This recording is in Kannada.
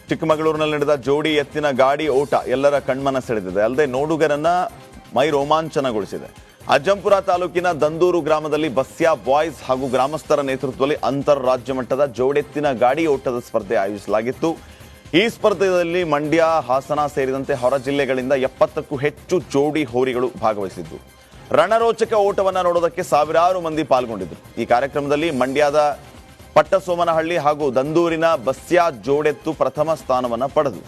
ಚಿಕ್ಕಮಗಳೂರಿನಲ್ಲಿ ನಡೆದ ಜೋಡಿ ಎತ್ತಿನ ಗಾಡಿ ಓಟ ಎಲ್ಲರ ಕಣ್ಮನ ಸೆಳೆದಿದೆ. ಅಲ್ಲದೆ ನೋಡುಗರನ್ನ ಮೈ ರೋಮಾಂಚನಗೊಳಿಸಿದೆ. ಅಜ್ಜಂಪುರ ತಾಲೂಕಿನ ದಂದೂರು ಗ್ರಾಮದಲ್ಲಿ ಬಸ್ಯಾ ಬಾಯ್ಸ್ ಹಾಗೂ ಗ್ರಾಮಸ್ಥರ ನೇತೃತ್ವದಲ್ಲಿ ಅಂತಾರಾಜ್ಯ ಮಟ್ಟದ ಜೋಡೆತ್ತಿನ ಗಾಡಿ ಓಟದ ಸ್ಪರ್ಧೆ ಆಯೋಜಿಸಲಾಗಿತ್ತು. ಈ ಸ್ಪರ್ಧೆಯಲ್ಲಿ ಮಂಡ್ಯ, ಹಾಸನ ಸೇರಿದಂತೆ ಹೊರ ಜಿಲ್ಲೆಗಳಿಂದ 70ಕ್ಕೂ ಹೆಚ್ಚು ಜೋಡಿ ಹೋರಿಗಳು ಭಾಗವಹಿಸಿದ್ದು. ರಣರೋಚಕ ಓಟವನ್ನು ನೋಡೋದಕ್ಕೆ ಸಾವಿರಾರು ಮಂದಿ ಪಾಲ್ಗೊಂಡಿದ್ದರು. ಈ ಕಾರ್ಯಕ್ರಮದಲ್ಲಿ ಮಂಡ್ಯದ ಪಟ್ಟಸೋಮನಹಳ್ಳಿ ಹಾಗೂ ದಂದೂರಿನ ಬಸ್ಯಾ ಜೋಡೆತ್ತು ಪ್ರಥಮ ಸ್ಥಾನವನ್ನು ಪಡೆದು